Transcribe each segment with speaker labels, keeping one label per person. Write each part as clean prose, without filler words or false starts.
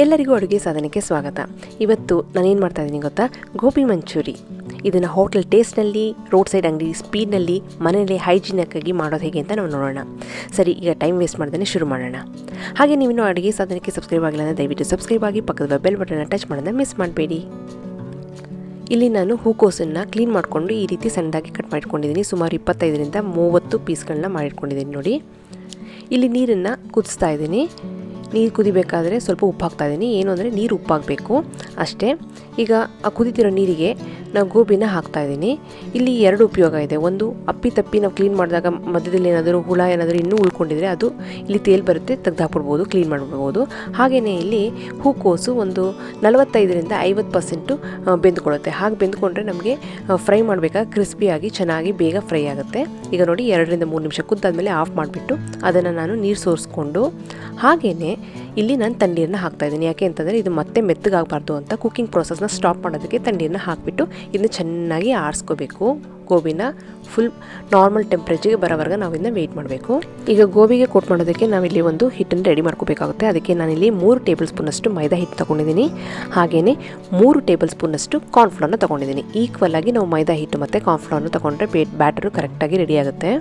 Speaker 1: ಎಲ್ಲರಿಗೂ ಅಡುಗೆ ಸಾಧನಕ್ಕೆ ಸ್ವಾಗತ. ಇವತ್ತು ನಾನೇನು ಮಾಡ್ತಾ ಇದ್ದೀನಿ ಗೊತ್ತಾ, ಗೋಬಿ ಮಂಚೂರಿ. ಇದನ್ನು ಹೋಟೆಲ್ ಟೇಸ್ಟ್ನಲ್ಲಿ, ರೋಡ್ ಸೈಡ್ ಅಂಗಡಿ ಸ್ಪೀಡ್ನಲ್ಲಿ, ಮನೆಯಲ್ಲಿ ಹೈಜಿನಿಕ್ಕಾಗಿ ಮಾಡೋದು ಹೇಗೆ ಅಂತ ನಾವು ನೋಡೋಣ. ಸರಿ, ಈಗ ಟೈಮ್ ವೇಸ್ಟ್ ಮಾಡ್ದೇ ಶುರು ಮಾಡೋಣ. ಹಾಗೆ ನೀವಿನ್ನೂ ಅಡುಗೆ ಸಾಧನಕ್ಕೆ ಸಬ್ಸ್ಕ್ರೈಬ್ ಆಗಿಲ್ಲ ಅಂದರೆ ದಯವಿಟ್ಟು ಸಬ್ಸ್ಕ್ರೈಬ್ ಆಗಿ, ಪಕ್ಕದ ಬೆಲ್ ಬಟನ್ನ ಟಚ್ ಮಾಡೋದನ್ನ ಮಿಸ್ ಮಾಡಬೇಡಿ. ಇಲ್ಲಿ ನಾನು ಹೂಕೋಸನ್ನು ಕ್ಲೀನ್ ಮಾಡಿಕೊಂಡು ಈ ರೀತಿ ಸಣ್ಣದಾಗಿ ಕಟ್ ಮಾಡಿಟ್ಕೊಂಡಿದ್ದೀನಿ. ಸುಮಾರು 25ರಿಂದ 30 ಪೀಸ್ಗಳನ್ನ ಮಾಡಿಟ್ಕೊಂಡಿದ್ದೀನಿ ನೋಡಿ. ಇಲ್ಲಿ ನೀರನ್ನು ಕುದಿಸ್ತಾ ಇದ್ದೀನಿ. ನೀರು ಕುದಿಬೇಕಾದ್ರೆ ಸ್ವಲ್ಪ ಉಪ್ಪು ಹಾಕ್ತಾಯಿದ್ದೀನಿ. ಏನು ಅಂದರೆ ನೀರು ಉಪ್ಪಾಗಬೇಕು ಅಷ್ಟೇ. ಈಗ ಆ ಕುದಿತಿರೋ ನೀರಿಗೆ ನಾವು ಗೋಬಿನ ಹಾಕ್ತಾಯಿದ್ದೀನಿ. ಇಲ್ಲಿ 2 ಉಪಯೋಗ ಇದೆ. ಒಂದು, ಅಪ್ಪಿ ನಾವು ಕ್ಲೀನ್ ಮಾಡಿದಾಗ ಮಧ್ಯದಲ್ಲಿ ಏನಾದರೂ ಹುಳ ಏನಾದರೂ ಇನ್ನೂ ಉಳ್ಕೊಂಡಿದ್ರೆ ಅದು ಇಲ್ಲಿ ತೇಲ್ ಬರುತ್ತೆ, ತೆಗೆದುಹಾಕ್ಬಿಡ್ಬೋದು, ಕ್ಲೀನ್ ಮಾಡಿಬಿಡ್ಬೋದು. ಹಾಗೆಯೇ ಇಲ್ಲಿ ಹೂಕೋಸು ಒಂದು 45ರಿಂದ 50% ಬೆಂದ್ಕೊಳ್ಳುತ್ತೆ. ಹಾಗೆ ಬೆಂದ್ಕೊಂಡ್ರೆ ನಮಗೆ ಫ್ರೈ ಮಾಡಬೇಕಾಗ ಕ್ರಿಸ್ಪಿಯಾಗಿ ಚೆನ್ನಾಗಿ ಬೇಗ ಫ್ರೈ ಆಗುತ್ತೆ. ಈಗ ನೋಡಿ 2ರಿಂದ 3 ನಿಮಿಷ ಕುದ್ದಾದ್ಮೇಲೆ ಆಫ್ ಮಾಡಿಬಿಟ್ಟು ಅದನ್ನು ನಾನು ನೀರು ಸೋರಿಸ್ಕೊಂಡು ಹಾಗೆಯೇ ಇಲ್ಲಿ ನಾನು ತಣ್ಣೀರನ್ನ ಹಾಕ್ತಾಯಿದ್ದೀನಿ. ಯಾಕೆ ಅಂತಂದರೆ ಇದು ಮತ್ತೆ ಮೆತ್ತಗಾಗಬಾರ್ದು ಅಂತ ಕುಕ್ಕಿಂಗ್ ಪ್ರೊಸೆಸ್ನ ಸ್ಟಾಪ್ ಮಾಡೋದಕ್ಕೆ ತಣ್ಣೀರನ್ನ ಹಾಕಿಬಿಟ್ಟು ಇದನ್ನು ಚೆನ್ನಾಗಿ ಆರಿಸ್ಕೋಬೇಕು. ಗೋಬಿನ ಫುಲ್ ನಾರ್ಮಲ್ ಟೆಂಪ್ರೇಚರ್ಗೆ ಬರೋವರೆಗೆ ನಾವು ಇದನ್ನ ವೆಯ್ಟ್ ಮಾಡಬೇಕು. ಈಗ ಗೋಬಿಗೆ ಕೋಟ್ ಮಾಡೋದಕ್ಕೆ ನಾವಿಲ್ಲಿ ಒಂದು ಹಿಟ್ಟನ್ನು ರೆಡಿ ಮಾಡ್ಕೋಬೇಕಾಗುತ್ತೆ. ಅದಕ್ಕೆ ನಾನಿಲ್ಲಿ 3 ಟೇಬಲ್ ಸ್ಪೂನಷ್ಟು ಮೈದಾ ಹಿಟ್ಟು ತೊಗೊಂಡಿದ್ದೀನಿ. ಹಾಗೆಯೇ 3 ಟೇಬಲ್ ಸ್ಪೂನಷ್ಟು ಕಾರ್ನ್ಫ್ಲೋರ್ನ ತೊಗೊಂಡಿದ್ದೀನಿ. ಈಕ್ವಲ್ ಆಗಿ ನಾವು ಮೈದಾ ಹಿಟ್ಟು ಮತ್ತು ಕಾರ್ನ್ಫ್ಲೋರ್ನ ತೊಗೊಂಡ್ರೆ ಬ್ಯಾಟರು ಕರೆಕ್ಟಾಗಿ ರೆಡಿ ಆಗುತ್ತೆ.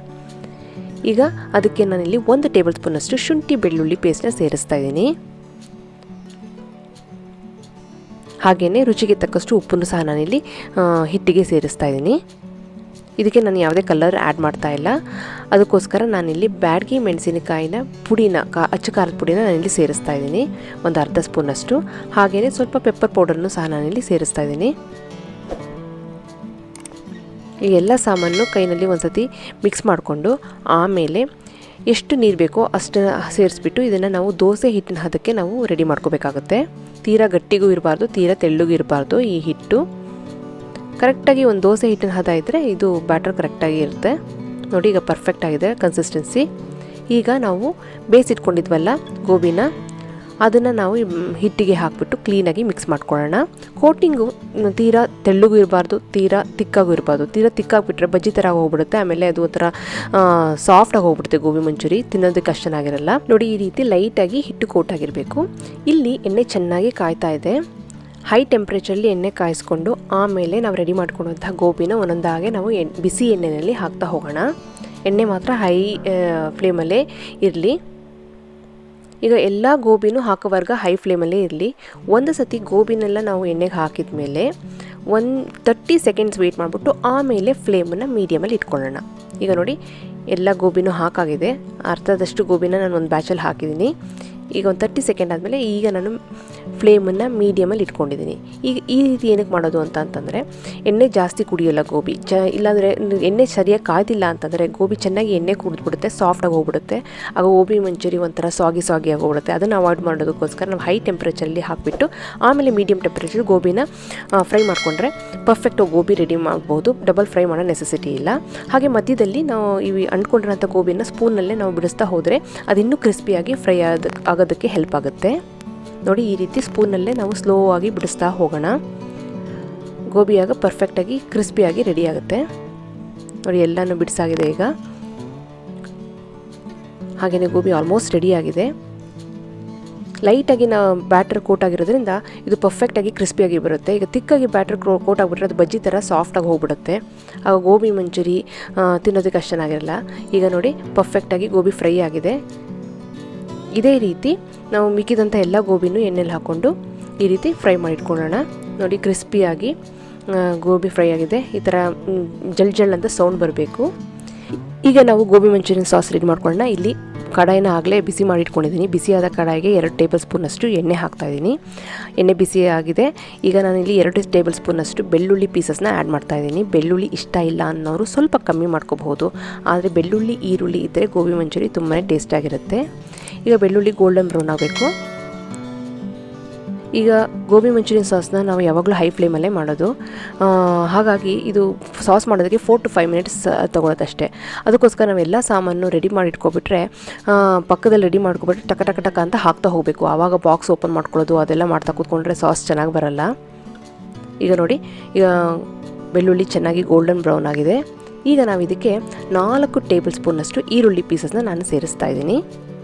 Speaker 1: ಈಗ ಅದಕ್ಕೆ ನಾನಿಲ್ಲಿ 1 ಟೇಬಲ್ ಸ್ಪೂನಷ್ಟು ಶುಂಠಿ ಬೆಳ್ಳುಳ್ಳಿ ಪೇಸ್ಟ್ನ ಸೇರಿಸ್ತಾ ಇದ್ದೀನಿ. ಹಾಗೆಯೇ ರುಚಿಗೆ ತಕ್ಕಷ್ಟು ಉಪ್ಪನ್ನು ಸಹ ನಾನಿಲ್ಲಿ ಹಿಟ್ಟಿಗೆ ಸೇರಿಸ್ತಾ ಇದ್ದೀನಿ. ಇದಕ್ಕೆ ನಾನು ಯಾವುದೇ ಕಲರ್ ಆ್ಯಡ್ ಮಾಡ್ತಾ ಇಲ್ಲ. ಅದಕ್ಕೋಸ್ಕರ ನಾನಿಲ್ಲಿ ಬ್ಯಾಡಗಿ ಮೆಣಸಿನಕಾಯಿನ ಪುಡಿನ ಅಚ್ಚ ಖಾರದ ಪುಡಿನ ನಾನಿಲ್ಲಿ ಸೇರಿಸ್ತಾ ಇದ್ದೀನಿ, ಒಂದು ಅರ್ಧ ಸ್ಪೂನಷ್ಟು. ಹಾಗೆಯೇ ಸ್ವಲ್ಪ ಪೆಪ್ಪರ್ ಪೌಡರ್ನು ಸಹ ನಾನಿಲ್ಲಿ ಸೇರಿಸ್ತಾ ಇದ್ದೀನಿ. ಈ ಎಲ್ಲ ಸಾಮಾನು ಕೈನಲ್ಲಿ ಒಂದು ಸತಿ ಮಿಕ್ಸ್ ಮಾಡಿಕೊಂಡು ಆಮೇಲೆ ಎಷ್ಟು ನೀರು ಬೇಕೋ ಅಷ್ಟು ಸೇರಿಸ್ಬಿಟ್ಟು ಇದನ್ನು ನಾವು ದೋಸೆ ಹಿಟ್ಟಿನ ಹದಕ್ಕೆ ನಾವು ರೆಡಿ ಮಾಡ್ಕೋಬೇಕಾಗುತ್ತೆ. ತೀರಾ ಗಟ್ಟಿಗೂ ಇರಬಾರ್ದು, ತೀರಾ ತೆಳ್ಳಗೂ ಇರಬಾರ್ದು. ಈ ಹಿಟ್ಟು ಕರೆಕ್ಟಾಗಿ ಒಂದು ದೋಸೆ ಹಿಟ್ಟಿನ ಹದ ಇದ್ದರೆ ಇದು ಬ್ಯಾಟರ್ ಕರೆಕ್ಟಾಗಿ ಇರುತ್ತೆ ನೋಡಿ. ಈಗ ಪರ್ಫೆಕ್ಟ್ ಆಗಿದೆ ಕನ್ಸಿಸ್ಟೆನ್ಸಿ. ಈಗ ನಾವು ಬೇಯಿಸಿಟ್ಕೊಂಡಿದ್ವಲ್ಲ ಗೋಬಿನ, ಅದನ್ನು ನಾವು ಹಿಟ್ಟಿಗೆ ಹಾಕಿಬಿಟ್ಟು ಕ್ಲೀನಾಗಿ ಮಿಕ್ಸ್ ಮಾಡ್ಕೊಳ್ಳೋಣ. ಕೋಟಿಂಗು ತೀರಾ ತೆಳ್ಳಗೂ ಇರಬಾರ್ದು, ತೀರಾ ತಿಕ್ಕಾಗೂ ಇರಬಾರ್ದು. ತೀರಾ ತಿಕ್ಕಾಗಿಬಿಟ್ರೆ ಬಜ್ಜಿ ಥರ ಹೋಗ್ಬಿಡುತ್ತೆ. ಆಮೇಲೆ ಅದು ಒಂಥರ ಸಾಫ್ಟಾಗಿ ಹೋಗ್ಬಿಡುತ್ತೆ ಗೋಬಿ ಮಂಚೂರಿ, ತಿನ್ನೋದಕ್ಕೆ ಅಷ್ಟು ಚೆನ್ನಾಗಿರಲ್ಲ ನೋಡಿ. ಈ ರೀತಿ ಲೈಟಾಗಿ ಹಿಟ್ಟು ಕೋಟ್ ಆಗಿರಬೇಕು. ಇಲ್ಲಿ ಎಣ್ಣೆ ಚೆನ್ನಾಗಿ ಕಾಯ್ತಾ ಇದೆ. ಹೈ ಟೆಂಪ್ರೇಚರಲ್ಲಿ ಎಣ್ಣೆ ಕಾಯಿಸ್ಕೊಂಡು ಆಮೇಲೆ ನಾವು ರೆಡಿ ಮಾಡ್ಕೊಳ್ಳುವಂಥ ಗೋಬಿನ ಒಂದೊಂದಾಗೆ ನಾವು ಬಿಸಿ ಎಣ್ಣೆಯಲ್ಲಿ ಹಾಕ್ತಾ ಹೋಗೋಣ. ಎಣ್ಣೆ ಮಾತ್ರ ಹೈ ಫ್ಲೇಮಲ್ಲೇ ಇರಲಿ. ಈಗ ಎಲ್ಲ ಗೋಬಿನೂ ಹಾಕೋವರೆಗೆ ಹೈ ಫ್ಲೇಮಲ್ಲೇ ಇರಲಿ. ಒಂದು ಸತಿ ಗೋಬಿನೆಲ್ಲ ನಾವು ಎಣ್ಣೆಗೆ ಹಾಕಿದ ಮೇಲೆ 30 ಸೆಕೆಂಡ್ಸ್ ವೆಯ್ಟ್ ಮಾಡಿಬಿಟ್ಟು ಆಮೇಲೆ ಫ್ಲೇಮನ್ನು ಮೀಡಿಯಮಲ್ಲಿ ಇಟ್ಕೊಳ್ಳೋಣ. ಈಗ ನೋಡಿ ಎಲ್ಲ ಗೋಬಿನೂ ಹಾಕಾಗಿದೆ. ಅರ್ಧದಷ್ಟು ಗೋಬಿನ ನಾನು ಒಂದು ಬ್ಯಾಚಲ್ಲಿ ಹಾಕಿದ್ದೀನಿ. ಈಗ ಒಂದು 30 ಸೆಕೆಂಡ್ ಆದಮೇಲೆ ಈಗ ನಾನು ಫ್ಲೇಮನ್ನು ಮೀಡಿಯಮಲ್ಲಿ ಇಟ್ಕೊಂಡಿದ್ದೀನಿ. ಈಗ ಈ ರೀತಿ ಏನಕ್ಕೆ ಮಾಡೋದು ಅಂತಂದರೆ ಎಣ್ಣೆ ಜಾಸ್ತಿ ಕುಡಿಯೋಲ್ಲ ಗೋಬಿ. ಇಲ್ಲಾಂದರೆ ಎಣ್ಣೆ ಸರಿಯಾಗಿ ಕಾಯ್ದಿಲ್ಲ ಅಂತಂದರೆ ಗೋಬಿ ಚೆನ್ನಾಗಿ ಎಣ್ಣೆ ಕುಡಿದ್ಬಿಡುತ್ತೆ, ಸಾಫ್ಟಾಗಿ ಹೋಗ್ಬಿಡುತ್ತೆ. ಆಗ ಗೋಬಿ ಮಂಚೂರಿ ಒಂಥರ ಸಾಗಿ ಆಗೋಗ್ಬಿಡುತ್ತೆ. ಅದನ್ನು ಅವಾಯ್ಡ್ ಮಾಡೋದಕ್ಕೋಸ್ಕರ ನಾವು ಹೈ ಟೆಂಪ್ರೇಚರಲ್ಲಿ ಹಾಕಿಬಿಟ್ಟು ಆಮೇಲೆ ಮೀಡಿಯಮ್ ಟೆಂಪ್ರೇಚರ್ ಗೋಬಿನ ಫ್ರೈ ಮಾಡಿಕೊಂಡ್ರೆ ಪರ್ಫೆಕ್ಟ್ ಗೋಬಿ ರೆಡಿ ಮಾಡ್ಬೋದು. ಡಬಲ್ ಫ್ರೈ ಮಾಡೋ ನೆಸೆಸಿಟಿ ಇಲ್ಲ. ಹಾಗೆ ಮಧ್ಯದಲ್ಲಿ ನಾವು ಇವು ಅಂದ್ಕೊಂಡಿರೋಂಥ ಗೋಬಿನ ಸ್ಪೂನಲ್ಲೇ ನಾವು ಬಿಡಿಸ್ತಾ ಹೋದರೆ ಅದಿನ್ನೂ ಕ್ರಿಸ್ಪಿಯಾಗಿ ಫ್ರೈ ಆಗೋದಕ್ಕೆ ಹೆಲ್ಪ್ ಆಗುತ್ತೆ ನೋಡಿ. ಈ ರೀತಿ ಸ್ಪೂನಲ್ಲೇ ನಾವು ಸ್ಲೋ ಆಗಿ ಬಿಡಿಸ್ತಾ ಹೋಗೋಣ. ಗೋಬಿಯಾಗ ಪರ್ಫೆಕ್ಟಾಗಿ ಕ್ರಿಸ್ಪಿಯಾಗಿ ರೆಡಿ ಆಗುತ್ತೆ ನೋಡಿ. ಎಲ್ಲನೂ ಬಿಡಿಸಾಗಿದೆ. ಈಗ ಹಾಗೆಯೇ ಗೋಬಿ ಆಲ್ಮೋಸ್ಟ್ ರೆಡಿ ಆಗಿದೆ. ಲೈಟಾಗಿ ನಾವು ಬ್ಯಾಟರ್ ಕೋಟ್ ಆಗಿರೋದ್ರಿಂದ ಇದು ಪರ್ಫೆಕ್ಟಾಗಿ ಕ್ರಿಸ್ಪಿಯಾಗಿ ಬರುತ್ತೆ. ಈಗ ತಿಕ್ಕಾಗಿ ಬ್ಯಾಟರ್ ಕೋಟ್ ಆಗಿಬಿಟ್ರೆ ಅದು ಬಜ್ಜಿ ಥರ ಸಾಫ್ಟಾಗಿ ಹೋಗ್ಬಿಡುತ್ತೆ. ಆಗ ಗೋಬಿ ಮಂಚೂರಿ ತಿನ್ನೋದಕ್ಕೆ ಅಷ್ಟು ಚೆನ್ನಾಗಿರಲ್ಲ. ಈಗ ನೋಡಿ ಪರ್ಫೆಕ್ಟಾಗಿ ಗೋಬಿ ಫ್ರೈ ಆಗಿದೆ. ಇದೇ ರೀತಿ ನಾವು ಮಿಕ್ಕಿದಂಥ ಎಲ್ಲ ಗೋಬಿನೂ ಎಣ್ಣೆಲಿ ಹಾಕ್ಕೊಂಡು ಈ ರೀತಿ ಫ್ರೈ ಮಾಡಿಟ್ಕೊಳ್ಳೋಣ ನೋಡಿ. ಕ್ರಿಸ್ಪಿಯಾಗಿ ಗೋಬಿ ಫ್ರೈ ಆಗಿದೆ. ಈ ಥರ ಜಲ್ ಅಂತ ಸೌಂಡ್ ಬರಬೇಕು. ಈಗ ನಾವು ಗೋಬಿ ಮಂಚೂರಿಯನ್ ಸಾಸ್ ರೆಡಿ ಮಾಡ್ಕೊಳ್ಳೋಣ. ಇಲ್ಲಿ ಕಡಾಯಿನ ಆಗಲೇ ಬಿಸಿ ಮಾಡಿಟ್ಕೊಂಡಿದ್ದೀನಿ. ಬಿಸಿಯಾದ ಕಡಾಯಿಗೆ 2 ಟೇಬಲ್ ಸ್ಪೂನಷ್ಟು ಎಣ್ಣೆ ಹಾಕ್ತಾಯಿದ್ದೀನಿ. ಎಣ್ಣೆ ಬಿಸಿ ಆಗಿದೆ. ಈಗ ನಾನಿಲ್ಲಿ 2 ಟೇಬಲ್ ಸ್ಪೂನಷ್ಟು ಬೆಳ್ಳುಳ್ಳಿ ಪೀಸಸ್ನ ಆ್ಯಡ್ ಮಾಡ್ತಾಯಿದ್ದೀನಿ. ಬೆಳ್ಳುಳ್ಳಿ ಇಷ್ಟ ಇಲ್ಲ ಅನ್ನೋರು ಸ್ವಲ್ಪ ಕಮ್ಮಿ ಮಾಡ್ಕೋಬಹುದು. ಆದರೆ ಬೆಳ್ಳುಳ್ಳಿ ಈರುಳ್ಳಿ ಇದ್ದರೆ ಗೋಬಿ ಮಂಚೂರಿ ತುಂಬಾ ಟೇಸ್ಟಾಗಿರುತ್ತೆ. ಈಗ ಬೆಳ್ಳುಳ್ಳಿ ಗೋಲ್ಡನ್ ಬ್ರೌನ್ ಆಗಬೇಕು. ಈಗ ಗೋಬಿ ಮಂಚೂರಿಯನ್ ಸಾಸ್ನ ನಾವು ಯಾವಾಗಲೂ ಹೈ ಫ್ಲೇಮಲ್ಲೇ ಮಾಡೋದು. ಹಾಗಾಗಿ ಇದು ಸಾಸ್ ಮಾಡೋದಕ್ಕೆ 4 to 5 ಮಿನಿಟ್ಸ್ ತೊಗೊಳತ್ತಷ್ಟೇ. ಅದಕ್ಕೋಸ್ಕರ ನಾವೆಲ್ಲ ಸಾಮಾನು ರೆಡಿ ಮಾಡಿ ಇಟ್ಕೊಬಿಟ್ರೆ ಪಕ್ಕದಲ್ಲಿ ರೆಡಿ ಮಾಡ್ಕೊಬಿಟ್ರೆ ಟಕ ಟಕ ಅಂತ ಹಾಕ್ತಾ ಹೋಗಬೇಕು. ಆವಾಗ ಬಾಕ್ಸ್ ಓಪನ್ ಮಾಡ್ಕೊಳ್ಳೋದು ಅದೆಲ್ಲ ಮಾಡ್ತಾ ಕೂತ್ಕೊಂಡ್ರೆ ಸಾಸ್ ಚೆನ್ನಾಗಿ ಬರಲ್ಲ. ಈಗ ನೋಡಿ, ಈಗ ಬೆಳ್ಳುಳ್ಳಿ ಚೆನ್ನಾಗಿ ಗೋಲ್ಡನ್ ಬ್ರೌನ್ ಆಗಿದೆ. ಈಗ ನಾವು ಇದಕ್ಕೆ 4 ಟೇಬಲ್ ಸ್ಪೂನಷ್ಟು ಈರುಳ್ಳಿ ಪೀಸಸ್ನ ನಾನು ಸೇರಿಸ್ತಾ ಇದ್ದೀನಿ.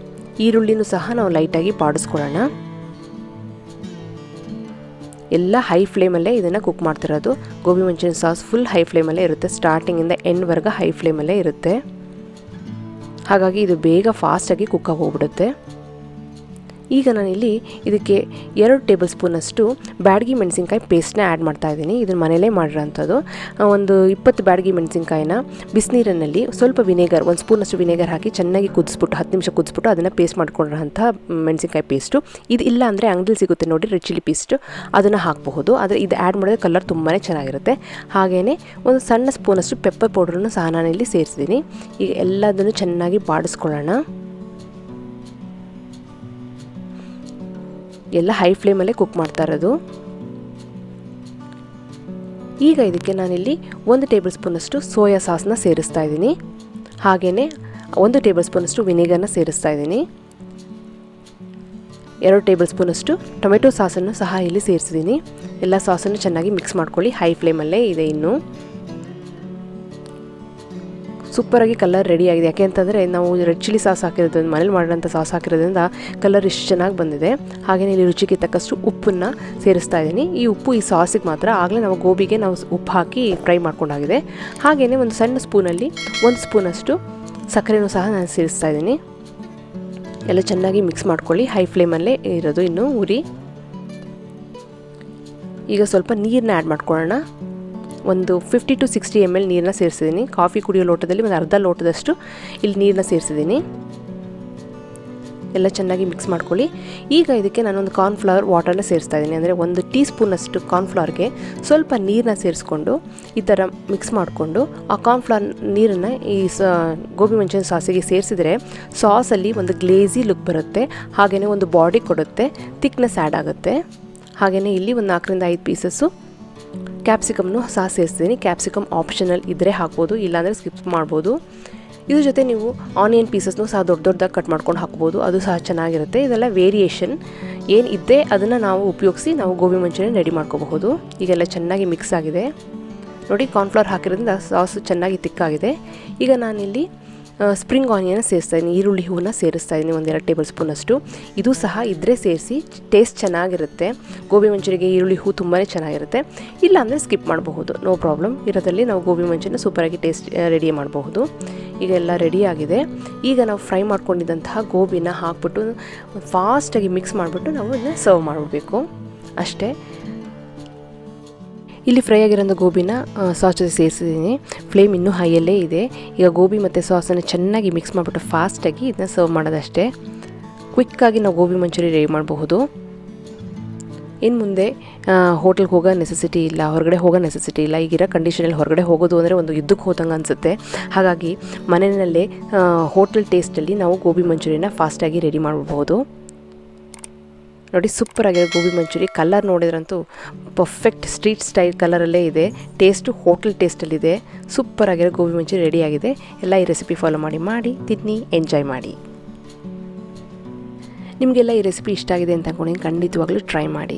Speaker 1: ಈರುಳ್ಳಿನೂ ಸಹ ನಾವು ಲೈಟಾಗಿ ಬಾಡಿಸ್ಕೊಳ್ಳೋಣ. ಎಲ್ಲ ಹೈ ಫ್ಲೇಮಲ್ಲೇ ಇದನ್ನು ಕುಕ್ ಮಾಡ್ತಿರೋದು. Gobi manchurian sauce full high ಫ್ಲೇಮಲ್ಲೇ ಇರುತ್ತೆ, ಸ್ಟಾರ್ಟಿಂಗಿಂದ ಎಂಡ್ವರೆಗೆ ಹೈ ಫ್ಲೇಮಲ್ಲೇ ಇರುತ್ತೆ. ಹಾಗಾಗಿ ಇದು ಬೇಗ ಫಾಸ್ಟಾಗಿ ಕುಕ್ ಆಗಿ ಹೋಗ್ಬಿಡುತ್ತೆ. ಈಗ ನಾನಿಲ್ಲಿ ಇದಕ್ಕೆ 2 ಟೇಬಲ್ ಸ್ಪೂನಷ್ಟು ಬ್ಯಾಡಗಿ ಮೆಣಸಿನ್ಕಾಯಿ ಪೇಸ್ಟ್ನ ಆ್ಯಡ್ ಮಾಡ್ತಾ ಇದ್ದೀನಿ. ಇದನ್ನು ಮನೇಲೇ ಮಾಡಿರೋಂಥದ್ದು. ಒಂದು 20 ಬ್ಯಾಡಗಿ ಮೆಣಸಿನ್ಕಾಯಿನ ಬಿಸಿನೀರಿನಲ್ಲಿ ಸ್ವಲ್ಪ ವಿನೆಗರ್, 1 ಸ್ಪೂನಷ್ಟು ವಿನೆಗರ್ ಹಾಕಿ ಚೆನ್ನಾಗಿ ಕುದಿಸ್ಬಿಟ್ಟು 10 ನಿಮಿಷ ಕುದಿಸ್ಬಿಟ್ಟು ಅದನ್ನು ಪೇಸ್ಟ್ ಮಾಡ್ಕೊಂಡಿರೋಂಥ ಮೆಣಸಿನ್ಕಾಯಿ ಪೇಸ್ಟು. ಇದು ಇಲ್ಲ ಅಂದರೆ ಅಂಗಡಿಲಿ ಸಿಗುತ್ತೆ ನೋಡಿ ರೆಡ್ ಚಿಲ್ಲಿ ಪೇಸ್ಟು, ಅದನ್ನು ಹಾಕಬಹುದು. ಆದರೆ ಇದು ಆ್ಯಡ್ ಮಾಡಿದ್ರೆ ಕಲರ್ ತುಂಬಾ ಚೆನ್ನಾಗಿರುತ್ತೆ. ಹಾಗೆಯೇ ಒಂದು ಸಣ್ಣ ಸ್ಪೂನಷ್ಟು ಪೆಪ್ಪರ್ ಪೌಡ್ರನ್ನು ಸಹ ನಾನಿಲ್ಲಿ ಸೇರಿಸಿದ್ದೀನಿ. ಈಗ ಎಲ್ಲದನ್ನು ಚೆನ್ನಾಗಿ ಬಾಡಿಸ್ಕೊಳ್ಳೋಣ. ಎಲ್ಲ ಹೈ ಫ್ಲೇಮಲ್ಲೇ ಕುಕ್ ಮಾಡ್ತಾ ಇರೋದು. ಈಗ ಇದಕ್ಕೆ ನಾನಿಲ್ಲಿ 1 ಟೇಬಲ್ ಸ್ಪೂನಷ್ಟು ಸೋಯಾ ಸಾಸ್ನ ಸೇರಿಸ್ತಾ ಇದ್ದೀನಿ. ಹಾಗೆಯೇ 1 ಟೇಬಲ್ ಸ್ಪೂನಷ್ಟು ವಿನೆಗರ್ನ ಸೇರಿಸ್ತಾ ಇದ್ದೀನಿ. 2 ಟೇಬಲ್ ಸ್ಪೂನಷ್ಟು ಟೊಮೆಟೊ ಸಾಸನ್ನು ಸಹ ಇಲ್ಲಿ ಸೇರಿಸಿದ್ದೀನಿ. ಎಲ್ಲ ಸಾಸನ್ನು ಚೆನ್ನಾಗಿ ಮಿಕ್ಸ್ ಮಾಡ್ಕೊಳ್ಳಿ. ಹೈ ಫ್ಲೇಮಲ್ಲೇ ಇದೆ. ಇನ್ನು ಸೂಪರಾಗಿ ಕಲರ್ ರೆಡಿ ಆಗಿದೆ. ಯಾಕೆ ಅಂತಂದರೆ ನಾವು ರೆಡ್ ಚಿಲ್ಲಿ ಸಾಸ್ ಹಾಕಿರೋದ್ರಿಂದ, ಮನೇಲಿ ಮಾಡಿರೋಂಥ ಸಾಸ್ ಹಾಕಿರೋದ್ರಿಂದ ಕಲರ್ ಇಷ್ಟು ಚೆನ್ನಾಗಿ ಬಂದಿದೆ. ಹಾಗೆಯೇ ಇಲ್ಲಿ ರುಚಿಗೆ ತಕ್ಕಷ್ಟು ಉಪ್ಪನ್ನು ಸೇರಿಸ್ತಾ ಇದ್ದೀನಿ. ಈ ಉಪ್ಪು ಈ ಸಾಸಿಗೆ ಮಾತ್ರ. ಆಗಲೇ ನಾವು ಗೋಬಿಗೆ ನಾವು ಉಪ್ಪು ಹಾಕಿ ಫ್ರೈ ಮಾಡ್ಕೊಂಡಾಗಿದೆ. ಹಾಗೆಯೇ ಒಂದು ಸಣ್ಣ ಸ್ಪೂನಲ್ಲಿ 1 ಸ್ಪೂನಷ್ಟು ಸಕ್ಕರೆನೂ ಸಹ ನಾನು ಸೇರಿಸ್ತಾ ಇದ್ದೀನಿ. ಎಲ್ಲ ಚೆನ್ನಾಗಿ ಮಿಕ್ಸ್ ಮಾಡ್ಕೊಳ್ಳಿ. ಹೈ ಫ್ಲೇಮಲ್ಲೇ ಇರೋದು ಇನ್ನು ಉರಿ. ಈಗ ಸ್ವಲ್ಪ ನೀರನ್ನ ಆ್ಯಡ್ ಮಾಡ್ಕೊಳ್ಳೋಣ. ಒಂದು 50 to 60 ml ನೀರನ್ನ ಸೇರಿಸಿದ್ದೀನಿ. ಕಾಫಿ ಕುಡಿಯೋ ಲೋಟದಲ್ಲಿ ಒಂದು ಅರ್ಧ ಲೋಟದಷ್ಟು ಇಲ್ಲಿ ನೀರನ್ನ ಸೇರಿಸಿದ್ದೀನಿ. ಎಲ್ಲ ಚೆನ್ನಾಗಿ ಮಿಕ್ಸ್ ಮಾಡ್ಕೊಳ್ಳಿ. ಈಗ ಇದಕ್ಕೆ ನಾನೊಂದು ಕಾರ್ನ್ಫ್ಲವರ್ ವಾಟರ್ನ ಸೇರಿಸ್ತಾ ಇದ್ದೀನಿ. ಅಂದರೆ 1 ಟೀ ಸ್ಪೂನಷ್ಟು ಕಾರ್ನ್ಫ್ಲವರ್ಗೆ ಸ್ವಲ್ಪ ನೀರನ್ನ ಸೇರಿಸ್ಕೊಂಡು ಈ ಥರ ಮಿಕ್ಸ್ ಮಾಡಿಕೊಂಡು ಆ ಕಾರ್ನ್ಫ್ಲವರ್ ನೀರನ್ನು ಈ ಗೋಬಿ ಮಂಚೂರಿಯನ್ ಸಾಸಿಗೆ ಸೇರಿಸಿದರೆ ಸಾಸಲ್ಲಿ ಒಂದು ಗ್ಲೇಝಿ ಲುಕ್ ಬರುತ್ತೆ. ಹಾಗೆಯೇ ಒಂದು ಬಾಡಿ ಕೊಡುತ್ತೆ, ಥಿಕ್ನೆಸ್ ಆ್ಯಡ್ ಆಗುತ್ತೆ. ಹಾಗೆಯೇ ಇಲ್ಲಿ ಒಂದು 4 ರಿಂದ 5 ಪೀಸಸ್ಸು ಕ್ಯಾಪ್ಸಿಕಮ್ನು ಸಹ ಸೇರಿಸ್ತೀನಿ. ಕ್ಯಾಪ್ಸಿಕಮ್ ಆಪ್ಷನಲ್ ಇದ್ದರೆ ಹಾಕ್ಬೋದು, ಇಲ್ಲಾಂದರೆ ಸ್ಕಿಪ್ ಮಾಡ್ಬೋದು. ಇದ್ರ ಜೊತೆ ನೀವು ಆನಿಯನ್ ಪೀಸಸ್ನು ಸಹ ದೊಡ್ಡದಾಗಿ ಕಟ್ ಮಾಡ್ಕೊಂಡು ಹಾಕ್ಬೋದು, ಅದು ಸಹ ಚೆನ್ನಾಗಿರುತ್ತೆ. ಇದೆಲ್ಲ ವೇರಿಯೇಷನ್ ಏನು ಇದ್ದೇ ಅದನ್ನು ನಾವು ಉಪಯೋಗಿಸಿ ನಾವು ಗೋಬಿ ಮಂಚೂರಿಯನ್ ರೆಡಿ ಮಾಡ್ಕೋಬಹುದು. ಈಗೆಲ್ಲ ಚೆನ್ನಾಗಿ ಮಿಕ್ಸ್ ಆಗಿದೆ ನೋಡಿ. ಕಾರ್ನ್ಫ್ಲವರ್ ಹಾಕಿರೋದ್ರಿಂದ ಸಾಸು ಚೆನ್ನಾಗಿ ತಿಕ್ಕಾಗಿದೆ. ಈಗ ನಾನಿಲ್ಲಿ ಸ್ಪ್ರಿಂಗ್ ಆನಿಯನ್ ಸೇರಿಸ್ತಾ ಇದ್ದೀನಿ. ಈರುಳ್ಳಿ ಹೂವನ್ನ ಸೇರಿಸ್ತಾ ಇದ್ದೀನಿ, 1-2 ಟೇಬಲ್ ಸ್ಪೂನಷ್ಟು. ಇದು ಸಹ ಇದ್ದರೆ ಸೇರಿಸಿ, ಟೇಸ್ಟ್ ಚೆನ್ನಾಗಿರುತ್ತೆ. ಗೋಬಿ ಮಂಚೂರಿಗೆ ಈರುಳ್ಳಿ ಹೂ ತುಂಬಾ ಚೆನ್ನಾಗಿರುತ್ತೆ. ಇಲ್ಲಾಂದರೆ ಸ್ಕಿಪ್ ಮಾಡಬಹುದು, ನೋ ಪ್ರಾಬ್ಲಮ್. ಇರೋದ್ರಲ್ಲಿ ನಾವು ಗೋಬಿ ಮಂಚೂರಿನ ಸೂಪರಾಗಿ ಟೇಸ್ಟ್ ರೆಡಿ ಮಾಡಬಹುದು. ಈಗ ಎಲ್ಲ ರೆಡಿ ಆಗಿದೆ. ಈಗ ನಾವು ಫ್ರೈ ಮಾಡ್ಕೊಂಡಿದ್ದಂತಹ ಗೋಬಿನ ಹಾಕ್ಬಿಟ್ಟು ಫಾಸ್ಟಾಗಿ ಮಿಕ್ಸ್ ಮಾಡಿಬಿಟ್ಟು ನಾವು ಇದನ್ನ ಸರ್ವ್ ಮಾಡಬೇಕು ಅಷ್ಟೇ. ಇಲ್ಲಿ ಫ್ರೈ ಆಗಿರೋಂಥ ಗೋಬಿನ ಸಾಸ್ ಜೊತೆ ಸೇರಿಸಿದ್ದೀನಿ. ಫ್ಲೇಮ್ ಇನ್ನೂ ಹೈಯಲ್ಲೇ ಇದೆ. ಈಗ ಗೋಬಿ ಮತ್ತು ಸಾಸನ್ನು ಚೆನ್ನಾಗಿ ಮಿಕ್ಸ್ ಮಾಡಿಬಿಟ್ಟು ಫಾಸ್ಟಾಗಿ ಇದನ್ನ ಸರ್ವ್ ಮಾಡೋದಷ್ಟೇ. ಕ್ವಿಕ್ಕಾಗಿ ನಾವು ಗೋಬಿ ಮಂಚೂರಿ ರೆಡಿ ಮಾಡಬಹುದು. ಇನ್ನು ಮುಂದೆ ಹೋಟೆಲ್ಗೆ ಹೋಗೋ ನೆಸೆಸಿಟಿ ಇಲ್ಲ, ಹೊರಗಡೆ ಹೋಗೋ ನೆಸೆಸಿಟಿ ಇಲ್ಲ. ಈಗಿರೋ ಕಂಡೀಷನಲ್ಲಿ ಹೊರಗಡೆ ಹೋಗೋದು ಅಂದರೆ ಒಂದು ಯುದ್ಧಕ್ಕೆ ಹೋದಂಗೆ ಅನಿಸುತ್ತೆ. ಹಾಗಾಗಿ ಮನೆಯಲ್ಲೇ ಹೋಟೆಲ್ ಟೇಸ್ಟಲ್ಲಿ ನಾವು ಗೋಬಿ ಮಂಚೂರಿನ ಫಾಸ್ಟಾಗಿ ರೆಡಿ ಮಾಡಬಹುದು. ನೋಡಿ, ಸೂಪರಾಗಿರೋ ಗೋಬಿ ಮಂಚೂರಿ. ಕಲರ್ ನೋಡಿದ್ರಂತೂ ಪರ್ಫೆಕ್ಟ್ ಸ್ಟ್ರೀಟ್ ಸ್ಟೈಲ್ ಕಲರಲ್ಲೇ ಇದೆ. ಟೇಸ್ಟು ಹೋಟೆಲ್ ಟೇಸ್ಟಲ್ಲಿದೆ. ಸೂಪರಾಗಿರೋ ಗೋಬಿ ಮಂಚೂರಿ ರೆಡಿಯಾಗಿದೆ. ಎಲ್ಲ ಈ ರೆಸಿಪಿ ಫಾಲೋ ಮಾಡಿ ತಿನ್ನಿ, ಎಂಜಾಯ್ ಮಾಡಿ. ನಿಮಗೆಲ್ಲ ಈ ರೆಸಿಪಿ ಇಷ್ಟ ಆಗಿದೆ ಅಂತ ಅಂದ್ಕೊಂಡು ಖಂಡಿತವಾಗ್ಲೂ ಟ್ರೈ ಮಾಡಿ.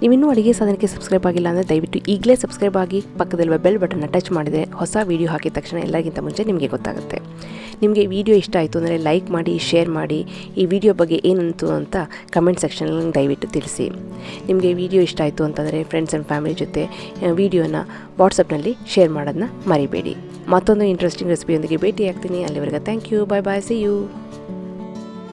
Speaker 1: ನೀವಿನ್ನೂ ಅಡುಗೆ ಸಾಧನಕ್ಕೆ ಸಬ್ಸ್ಕ್ರೈಬ್ ಆಗಿಲ್ಲ ಅಂದರೆ ದಯವಿಟ್ಟು ಈಗಲೇ ಸಬ್ಸ್ಕ್ರೈಬ್ ಆಗಿ ಪಕ್ಕದಲ್ಲಿರುವ ಬೆಲ್ ಬಟನ್ನ ಟಚ್ ಮಾಡಿದರೆ ಹೊಸ ವೀಡಿಯೋ ಹಾಕಿದ ತಕ್ಷಣ ಎಲ್ಲರಿಗಿಂತ ಮುಂಚೆ ನಿಮಗೆ ಗೊತ್ತಾಗುತ್ತೆ. ನಿಮಗೆ ವಿಡಿಯೋ ಇಷ್ಟ ಆಯಿತು ಅಂದರೆ ಲೈಕ್ ಮಾಡಿ, ಶೇರ್ ಮಾಡಿ. ಈ ವಿಡಿಯೋ ಬಗ್ಗೆ ಏನಂತು ಅಂತ ಕಮೆಂಟ್ ಸೆಕ್ಷನಲ್ಲಿ ದಯವಿಟ್ಟು ತಿಳಿಸಿ. ನಿಮಗೆ ವಿಡಿಯೋ ಇಷ್ಟ ಆಯಿತು ಅಂತಂದರೆ ಫ್ರೆಂಡ್ಸ್ ಆ್ಯಂಡ್ ಫ್ಯಾಮಿಲಿ ಜೊತೆ ವಿಡಿಯೋನ ವಾಟ್ಸಪ್ನಲ್ಲಿ ಶೇರ್ ಮಾಡೋದನ್ನ ಮರಿಬೇಡಿ. ಮತ್ತೊಂದು ಇಂಟ್ರೆಸ್ಟಿಂಗ್ ರೆಸಿಪಿಯೊಂದಿಗೆ ಭೇಟಿ ಆಗ್ತೀನಿ. ಅಲ್ಲಿವರೆಗೆ thank you, bye bye, see you.